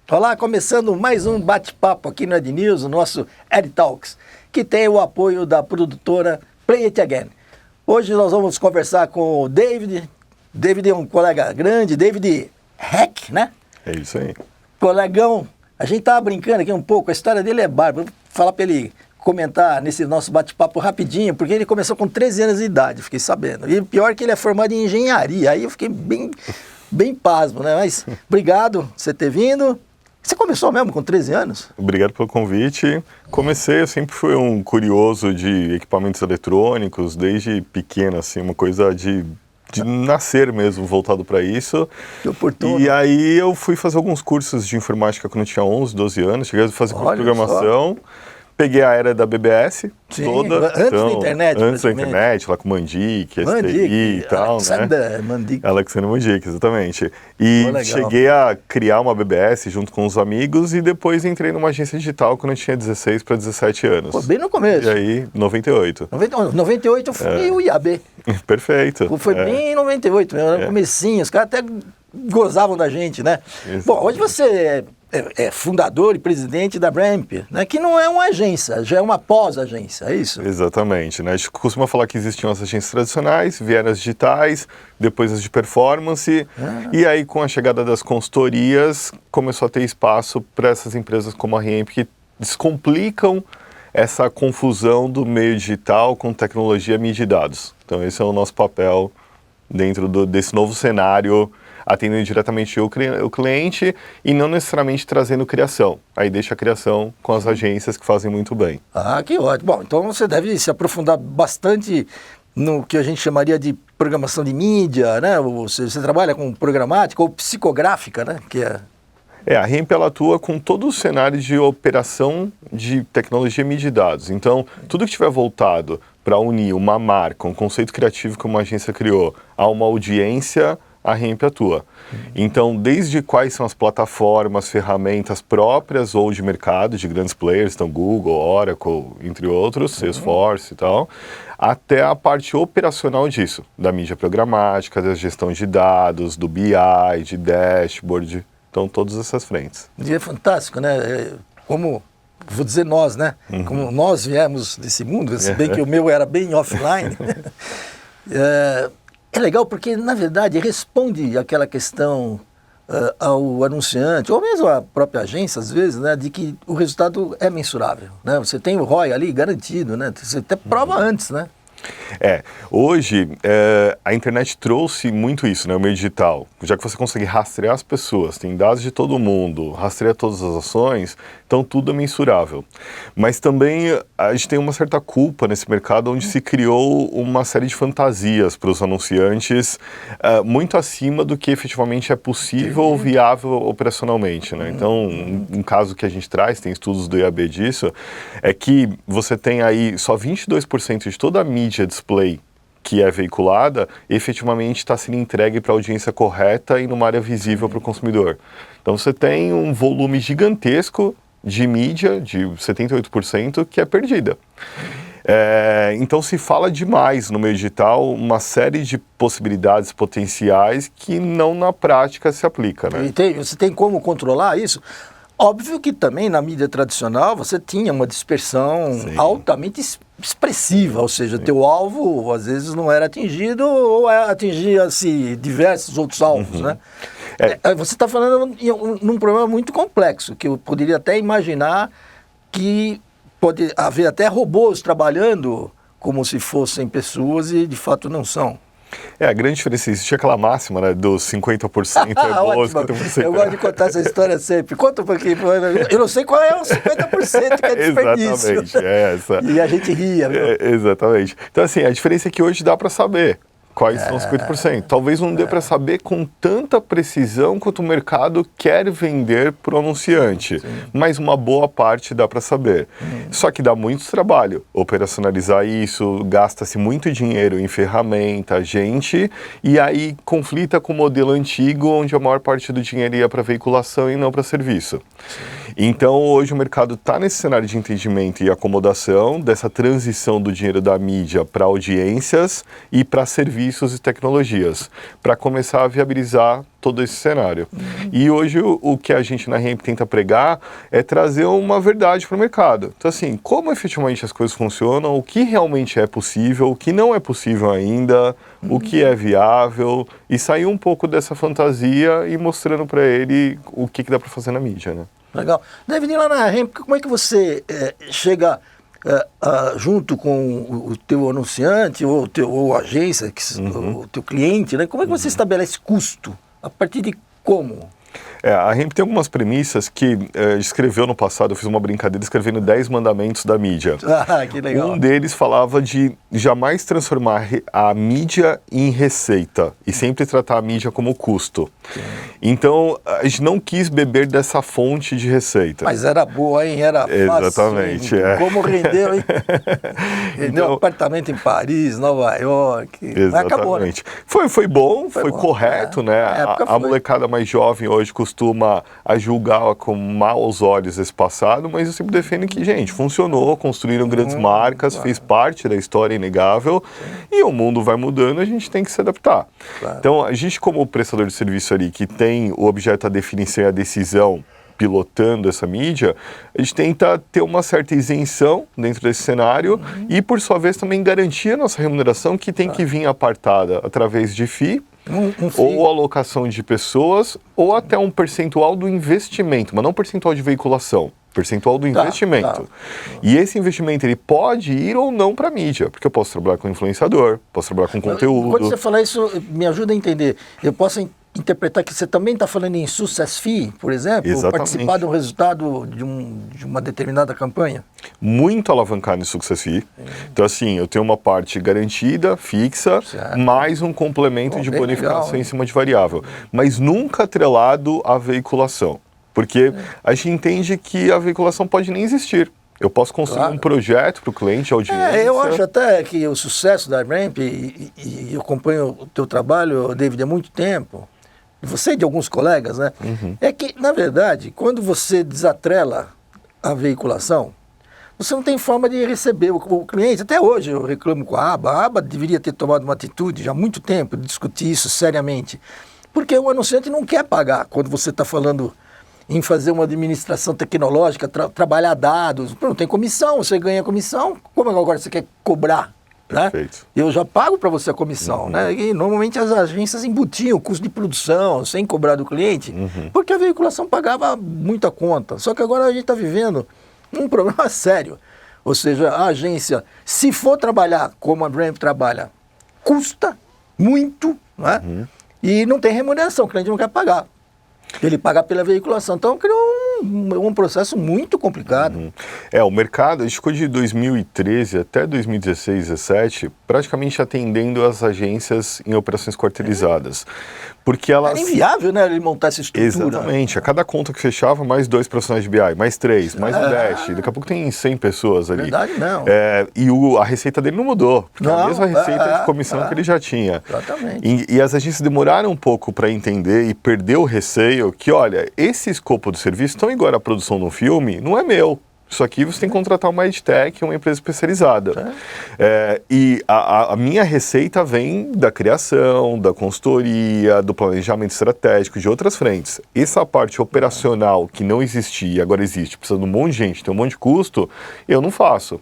Olá, começando mais um bate-papo aqui no Ed News, o nosso Ed Talks, que tem o apoio da produtora Play It Again. Hoje nós vamos conversar com o David. David é um colega grande, David Heck, né? É isso aí. Colegão, a gente tava brincando aqui um pouco, a história dele é bárbara. Vou falar para ele comentar nesse nosso bate-papo rapidinho, porque ele começou com 13 anos de idade, fiquei sabendo. E pior que ele é formado em engenharia, aí eu fiquei bem pasmo, né? Mas obrigado por você ter vindo. Você começou mesmo com 13 anos? Obrigado pelo convite. Comecei, eu sempre fui um curioso de equipamentos eletrônicos, desde pequeno, assim, uma coisa de nascer mesmo, voltado para isso. Que oportuno. E aí eu fui fazer alguns cursos de informática quando eu tinha 11, 12 anos, cheguei a fazer curso de programação. Peguei a era da BBS toda. Antes da internet. Antes da internet, lá com Mandic, STI e tal, Alexander né? Mandic. Alexander Mandic, exatamente. E cheguei a criar uma BBS junto com os amigos e depois entrei numa agência digital quando eu tinha 16 para 17 anos. Pô, bem no começo. E aí, 98. 98 eu fui o IAB. Perfeito. Foi bem em 98, era no comecinho, os caras até gozavam da gente, né? Isso. Bom, hoje você é fundador e presidente da Ramp, né, que não é uma agência, já é uma pós-agência, é isso? Exatamente, né? A gente costuma falar que existiam as agências tradicionais, vieram as digitais, depois as de performance, e aí com a chegada das consultorias começou a ter espaço para essas empresas como a Ramp que descomplicam essa confusão do meio digital com tecnologia, mídia e dados. Então esse é o nosso papel dentro desse novo cenário, atendendo diretamente o cliente e não necessariamente trazendo criação. Aí deixa a criação com as agências que fazem muito bem. Ah, que ótimo. Bom, então você deve se aprofundar bastante no que a gente chamaria de programação de mídia, né? Você trabalha com programática ou psicográfica, né? Que é... A Ramp ela atua com todo o cenário de operação de tecnologia, mídia e dados. Então, tudo que estiver voltado para unir uma marca, um conceito criativo que uma agência criou, a uma audiência, a Ramp atua. Então, desde quais são as plataformas, ferramentas próprias ou de mercado, de grandes players, então Google, Oracle, entre outros, Salesforce e tal, até a parte operacional disso, da mídia programática, da gestão de dados, do BI, de dashboard, então todas essas frentes. E é fantástico, né? Como, vou dizer nós, né? Como nós viemos desse mundo, se bem que o meu era bem offline, é legal porque, na verdade, responde aquela questão ao anunciante, ou mesmo à própria agência, às vezes, né, de que o resultado é mensurável, né? Você tem o ROI ali garantido, né? Você até prova antes, né? Hoje a internet trouxe muito isso, né, o meio digital, já que você consegue rastrear as pessoas, tem dados de todo mundo, rastreia todas as ações, então tudo é mensurável. Mas também a gente tem uma certa culpa nesse mercado onde se criou uma série de fantasias para os anunciantes muito acima do que efetivamente é possível ou viável operacionalmente, né? Então, um caso que a gente traz, tem estudos do IAB disso, é que você tem aí só 22% de toda a mídia display que é veiculada, efetivamente está sendo entregue para a audiência correta e numa área visível para o consumidor. Então você tem um volume gigantesco de mídia, de 78%, que é perdida. Então se fala demais no meio digital uma série de possibilidades potenciais que não na prática se aplica, né? Você tem como controlar isso? Óbvio que também na mídia tradicional você tinha uma dispersão altamente expressiva, ou seja, teu alvo às vezes não era atingido ou atingia-se diversos outros alvos, né? Você está falando num problema muito complexo, que eu poderia até imaginar que pode haver até robôs trabalhando como se fossem pessoas e de fato não são. A grande diferença, existe aquela máxima, né, dos 50% é bom, 50% Eu gosto de contar essa história sempre. Conta um pouquinho, eu não sei qual é os 50% que é desperdício. Exatamente, é essa. E a gente ria. Exatamente. Então, assim, a diferença é que hoje dá para saber quais são os 50%. Talvez não dê para saber com tanta precisão quanto o mercado quer vender para o anunciante, mas uma boa parte dá para saber. Só que dá muito trabalho operacionalizar isso, gasta-se muito dinheiro em ferramenta, gente, e aí conflita com o modelo antigo, onde a maior parte do dinheiro ia para veiculação e não para serviço. Então, hoje o mercado está nesse cenário de entendimento e acomodação, dessa transição do dinheiro da mídia para audiências e para serviços serviços e tecnologias, para começar a viabilizar todo esse cenário. E hoje o que a gente na REMP tenta pregar é trazer uma verdade para o mercado. Então assim, como efetivamente as coisas funcionam, o que realmente é possível, o que não é possível ainda, o que é viável, e sair um pouco dessa fantasia e mostrando para ele o que dá para fazer na mídia, né? Legal. David, lá na REMP, como é que você chega junto com o teu anunciante ou agência, o teu cliente, né? Como é que você estabelece custo? A partir de como? A REMP tem algumas premissas que escreveu no passado, eu fiz uma brincadeira escrevendo 10 mandamentos da mídia. Ah, que legal. Um deles falava de jamais transformar a mídia em receita e sempre tratar a mídia como custo. Sim. Então, a gente não quis beber dessa fonte de receita. Mas era boa, hein? Era fácil. Exatamente. Como rendeu, hein? Rendeu então, apartamento em Paris, Nova York. Exatamente. Acabou, né? Foi bom, foi correto, né? A molecada mais jovem hoje costuma julgar com maus olhos esse passado, mas eu sempre defendo que, gente, funcionou, construíram grandes marcas, fez parte da história inegável, e o mundo vai mudando, a gente tem que se adaptar. Claro. Então, a gente como prestador de serviço ali, que tem o objeto a definição e a decisão pilotando essa mídia, a gente tenta ter uma certa isenção dentro desse cenário e, por sua vez, também garantir a nossa remuneração, que tem que vir apartada através de FII, ou alocação de pessoas, ou até um percentual do investimento, mas não percentual de veiculação, percentual do investimento. E esse investimento ele pode ir ou não para a mídia, porque eu posso trabalhar com influenciador, posso trabalhar com conteúdo. Quando você fala isso, me ajuda a entender. Eu posso interpretar que você também está falando em success fee, por exemplo, participar do resultado de uma determinada campanha? Muito alavancado em success fee. Então, assim, eu tenho uma parte garantida, fixa, mais um complemento de bonificação legal, em cima de variável, mas nunca atrelado à veiculação, porque a gente entende que a veiculação pode nem existir. Eu posso construir um projeto para o cliente, audiência. Eu acho até que o sucesso da REMP, e eu acompanho o teu trabalho, David, há muito tempo, você e de alguns colegas, né? É que, na verdade, quando você desatrela a veiculação, você não tem forma de receber o cliente. Até hoje eu reclamo com a aba deveria ter tomado uma atitude já há muito tempo de discutir isso seriamente. Porque o anunciante não quer pagar quando você está falando em fazer uma administração tecnológica, trabalhar dados. Não tem comissão, você ganha comissão, como agora você quer cobrar? Né? Eu já pago para você a comissão, né? E normalmente as agências embutiam o custo de produção sem cobrar do cliente, porque a veiculação pagava muita conta. Só que agora a gente está vivendo um problema sério. Ou seja, a agência, se for trabalhar como a REMP trabalha, custa muito, né? E não tem remuneração, o cliente não quer pagar. Ele paga pela veiculação. Então criou um processo muito complicado. O mercado, a gente ficou de 2013 até 2016, 2017, praticamente atendendo as agências em operações quarteirizadas. Porque elas... Era inviável, né, ele montar essa estrutura. Exatamente. A cada conta que fechava, mais 2 profissionais de BI, mais 3, mais um dash. Daqui a pouco tem 100 pessoas ali. Verdade, não. E a receita dele não mudou. Porque a mesma receita de comissão que ele já tinha. Exatamente. E as agências demoraram um pouco para entender e perder o receio que, olha, esse escopo do serviço, tão igual à produção de um filme, não é meu. Isso aqui você tem que contratar uma edtech, uma empresa especializada. E a minha receita vem da criação, da consultoria, do planejamento estratégico, de outras frentes. Essa parte operacional que não existia, agora existe, precisa de um monte de gente, tem um monte de custo, eu não faço.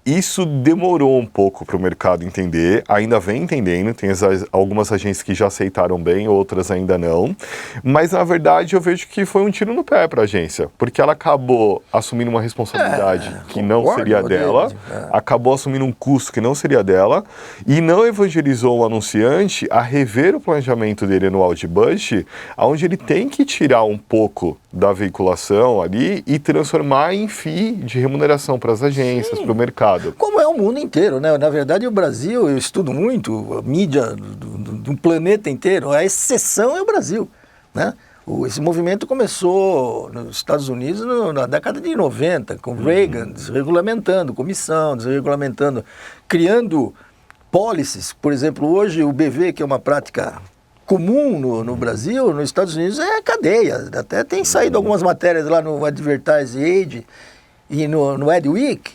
Isso demorou um pouco para o mercado entender, ainda vem entendendo, tem algumas agências que já aceitaram bem, outras ainda não. Mas, na verdade, eu vejo que foi um tiro no pé para a agência, porque ela acabou assumindo uma responsabilidade que não seria dela, acabou assumindo um custo que não seria dela e não evangelizou o anunciante a rever o planejamento dele anual de budget, onde ele tem que tirar um pouco da veiculação ali e transformar em FII de remuneração para as agências, para o mercado. Como é o mundo inteiro, né? Na verdade, o Brasil, eu estudo muito a mídia do planeta inteiro, a exceção é o Brasil, né? Esse movimento começou nos Estados Unidos na década de 90, com Reagan desregulamentando comissão, desregulamentando, criando policies. Por exemplo, hoje o BV, que é uma prática comum no Brasil, nos Estados Unidos é cadeia. Até tem saído algumas matérias lá no Advertise Age e no Adweek,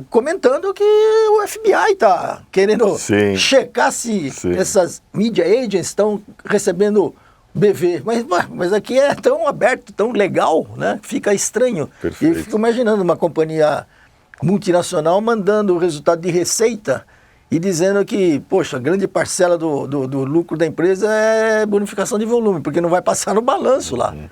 comentando que o FBI está querendo Sim. checar se essas media agents estão recebendo BV. Mas aqui é tão aberto, tão legal, né? Fica estranho. Perfeito. E eu fico imaginando uma companhia multinacional mandando o resultado de receita e dizendo que, poxa, grande parcela do lucro da empresa é bonificação de volume, porque não vai passar no balanço lá. Né?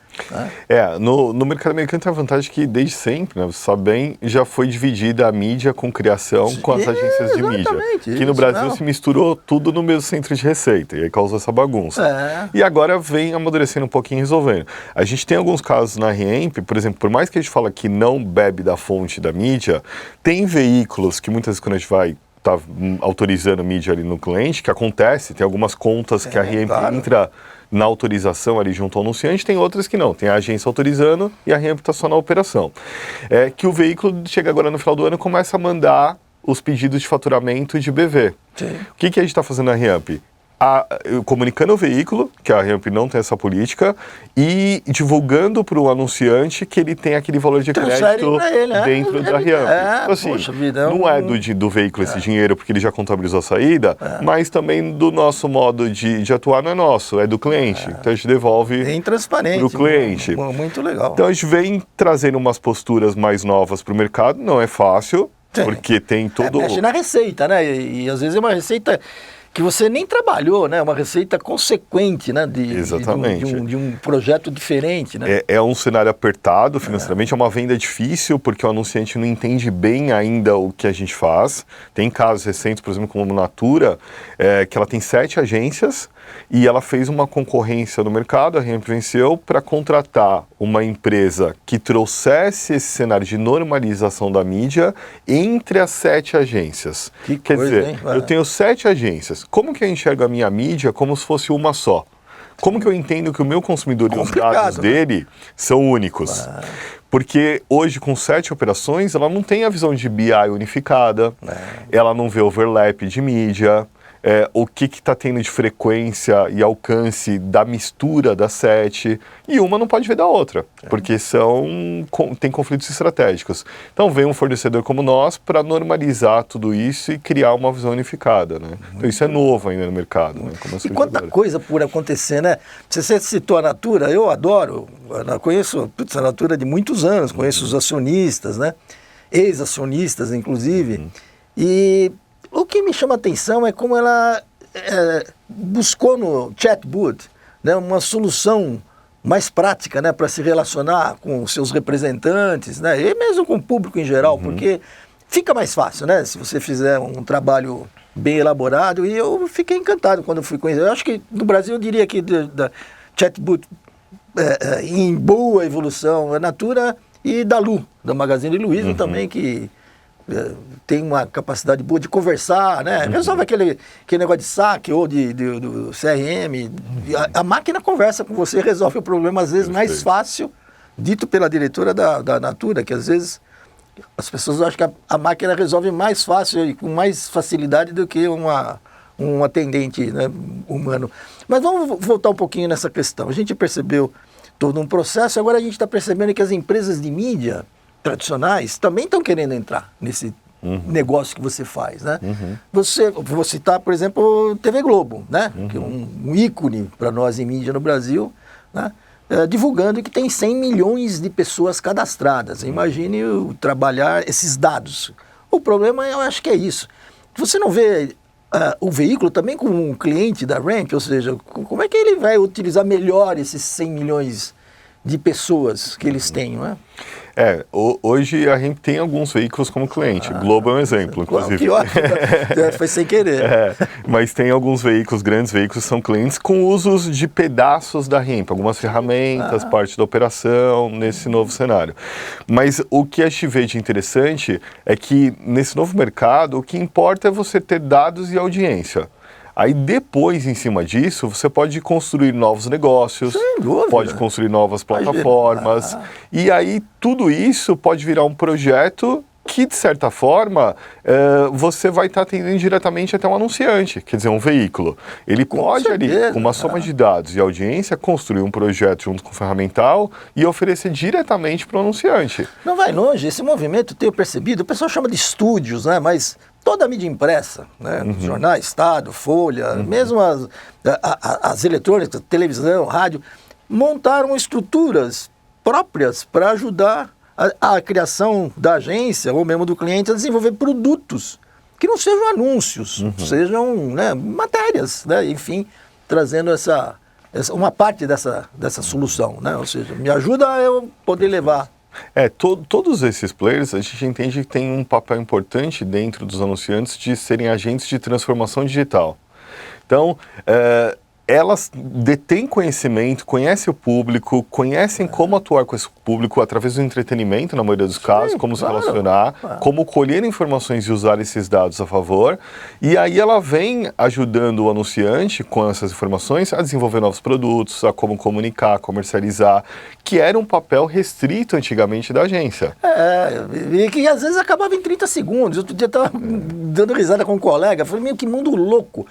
No mercado americano tem a vantagem que desde sempre, né, você sabe bem, já foi dividida a mídia com criação com as agências de mídia. Que no Brasil se misturou tudo no mesmo centro de receita, e aí causou essa bagunça. E agora vem amadurecendo um pouquinho e resolvendo. A gente tem alguns casos na REMP, por exemplo, por mais que a gente fala que não bebe da fonte da mídia, tem veículos que muitas vezes quando a gente vai tá autorizando mídia ali no cliente, que acontece, tem algumas contas que a REMP entra na autorização ali junto ao anunciante, tem outras que não, tem a agência autorizando e a REMP está só na operação. Que o veículo chega agora no final do ano e começa a mandar os pedidos de faturamento de BV. Sim. O que a gente está fazendo na REMP? Comunicando o veículo, que a REMP não tem essa política, e divulgando para o anunciante que ele tem aquele valor de crédito dentro da REMP. Assim, poxa vida, não é do veículo esse dinheiro, porque ele já contabilizou a saída, mas também do nosso modo de atuar não é nosso, é do cliente. Então a gente devolve para o cliente. Muito legal. Então a gente vem trazendo umas posturas mais novas para o mercado, não é fácil, porque tem todo... mexe na receita, né? E às vezes é uma receita que você nem trabalhou, né? Uma receita consequente, né? Exatamente. De um projeto diferente, né? É um cenário apertado financeiramente, é uma venda difícil, porque o anunciante não entende bem ainda o que a gente faz. Tem casos recentes, por exemplo, como Natura, que ela tem 7 agências e ela fez uma concorrência no mercado, a REMP venceu, para contratar uma empresa que trouxesse esse cenário de normalização da mídia entre as 7 agências. Quer dizer, eu tenho 7 agências. Como que eu enxergo a minha mídia como se fosse uma só? Como que eu entendo que o meu consumidor e os dados dele são únicos? Porque hoje, com 7 operações, ela não tem a visão de BI unificada, ela não vê overlap de mídia, o que está tendo de frequência e alcance da mistura das 7, e uma não pode ver da outra, porque tem conflitos estratégicos. Então vem um fornecedor como nós para normalizar tudo isso e criar uma visão unificada, né? Então isso é novo ainda no mercado. Né? E quanta coisa por acontecer, né? Você citou a Natura, eu adoro, eu conheço a Natura de muitos anos, conheço os acionistas, né? Ex-acionistas, inclusive, e o que me chama a atenção é como ela buscou no chatbot, né, uma solução mais prática, né, para se relacionar com seus representantes, né, e mesmo com o público em geral, porque fica mais fácil, né, se você fizer um trabalho bem elaborado. E eu fiquei encantado quando fui conhecer. Eu acho que no Brasil eu diria que da chatbot em boa evolução, a Natura e da Lu, da Magazine Luiza também, que tem uma capacidade boa de conversar, né? Resolve aquele negócio de saque ou do CRM. A máquina conversa com você, resolve o problema, às vezes, mais fácil, dito pela diretora da Natura, que às vezes as pessoas acham que a máquina resolve mais fácil e com mais facilidade do que um atendente, né, humano. Mas vamos voltar um pouquinho nessa questão. A gente percebeu todo um processo, agora a gente está percebendo que as empresas de mídia tradicionais também estão querendo entrar nesse negócio que você faz, né? Vou citar, por exemplo, TV Globo, né? Que é um ícone para nós em mídia no Brasil, né? Divulgando que tem 100 milhões de pessoas cadastradas. Imagine trabalhar esses dados. O problema, eu acho que é isso. Você não vê o veículo também como um cliente da REMP, ou seja, como é que ele vai utilizar melhor esses 100 milhões de pessoas que eles têm, não é? Hoje a REMP tem alguns veículos como cliente. Globo é um exemplo, inclusive. Que ótimo, foi sem querer. Mas tem alguns veículos, grandes veículos, são clientes com usos de pedaços da REMP, algumas ferramentas, parte da operação, nesse novo cenário. Mas o que a gente vê de interessante é que nesse novo mercado, o que importa é você ter dados e audiência. Aí depois, em cima disso, você pode construir novos negócios, pode construir novas plataformas, e aí tudo isso pode virar um projeto que, de certa forma, você vai estar atendendo diretamente até um anunciante, quer dizer, um veículo. Ele pode, ali, com uma soma de dados e audiência, construir um projeto junto com o ferramental e oferecer diretamente para o anunciante. Não vai longe, esse movimento, tenho percebido, o pessoal chama de estúdios, né? Mas toda a mídia impressa, né? Jornais, Estado, Folha, mesmo as eletrônicas, televisão, rádio, montaram estruturas próprias para ajudar a criação da agência ou mesmo do cliente a desenvolver produtos que não sejam anúncios, sejam, né, matérias, né, enfim, trazendo uma parte dessa solução, né, ou seja, me ajuda a eu poder levar. Todos esses players, a gente entende que tem um papel importante dentro dos anunciantes de serem agentes de transformação digital. Então, elas detêm conhecimento, conhecem o público, conhecem como atuar com esse público através do entretenimento, na maioria dos casos, como se relacionar, como colher informações e usar esses dados a favor. E aí ela vem ajudando o anunciante com essas informações a desenvolver novos produtos, a como comunicar, comercializar, que era um papel restrito antigamente da agência. E que às vezes acabava em 30 segundos. Outro dia eu estava dando risada com um colega, falei, meu, que mundo louco.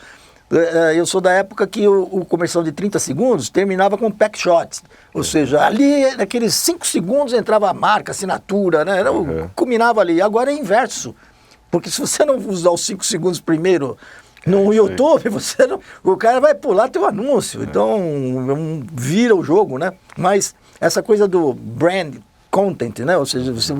Eu sou da época que o comercial de 30 segundos terminava com pack shots. Ou seja, ali, naqueles 5 segundos, entrava a marca, assinatura, né? Culminava ali. Agora é inverso. Porque se você não usar os 5 segundos primeiro no YouTube, o cara vai pular teu anúncio. Então, vira o jogo, né? Mas essa coisa do brand content, né? Ou seja, você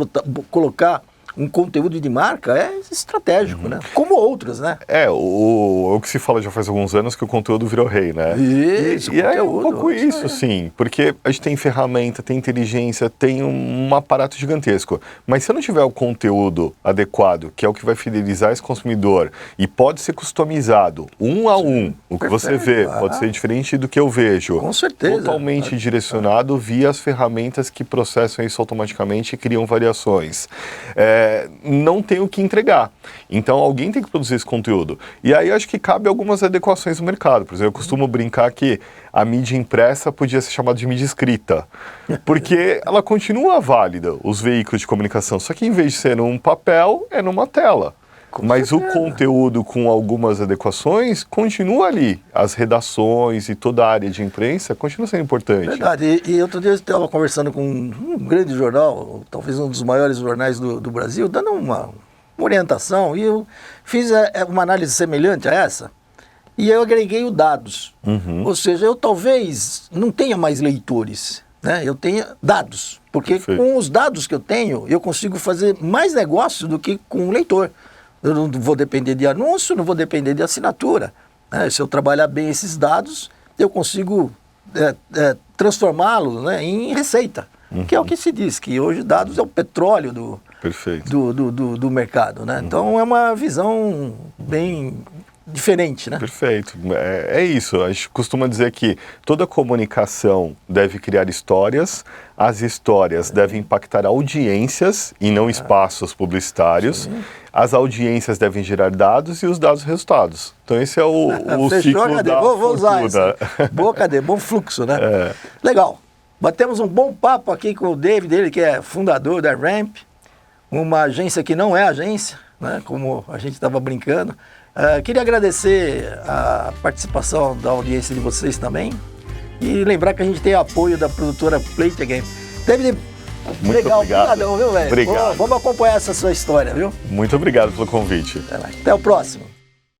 colocar um conteúdo de marca é estratégico, né? Como outros, né? O que se fala já faz alguns anos que o conteúdo virou rei, né? Isso, e é um pouco isso, sim. Porque a gente tem ferramenta, tem inteligência, tem um aparato gigantesco. Mas se eu não tiver o conteúdo adequado, que é o que vai fidelizar esse consumidor, e pode ser customizado, um a um, o que você vê pode ser diferente do que eu vejo. Com certeza. Totalmente direcionado via as ferramentas que processam isso automaticamente e criam variações. Não tem o que entregar. Então, alguém tem que produzir esse conteúdo. E aí, acho que cabe algumas adequações no mercado. Por exemplo, eu costumo brincar que a mídia impressa podia ser chamada de mídia escrita, porque ela continua válida, os veículos de comunicação, só que em vez de ser num papel, é numa tela. Mas o conteúdo com algumas adequações continua ali. As redações e toda a área de imprensa continua sendo importante. Verdade. E outro dia eu estava conversando com um grande jornal, talvez um dos maiores jornais do Brasil, dando uma orientação. E eu fiz uma análise semelhante a essa. E eu agreguei os dados. Ou seja, eu talvez não tenha mais leitores, né? Eu tenho dados. Porque com os dados que eu tenho, eu consigo fazer mais negócio do que com o leitor. Eu não vou depender de anúncio, não vou depender de assinatura. Né? Se eu trabalhar bem esses dados, eu consigo transformá-los, né, em receita. Que é o que se diz, que hoje dados é o petróleo do mercado. Né? Então é uma visão bem diferente, né? Perfeito. É isso. A gente costuma dizer que toda comunicação deve criar histórias, as histórias devem impactar audiências e não espaços publicitários. Sim. As audiências devem gerar dados e os dados resultados. Então esse é o ciclo da vou usar isso. Boa cadeia, bom fluxo, né? Legal. Batemos um bom papo aqui com o David, ele que é fundador da Ramp, uma agência que não é agência, né? Como a gente estava brincando. Queria agradecer a participação da audiência de vocês também e lembrar que a gente tem apoio da produtora Play the Game. David, muito legal, obrigado, viu, velho? Obrigado. Vamos acompanhar essa sua história, viu? Muito obrigado pelo convite. Até o próximo.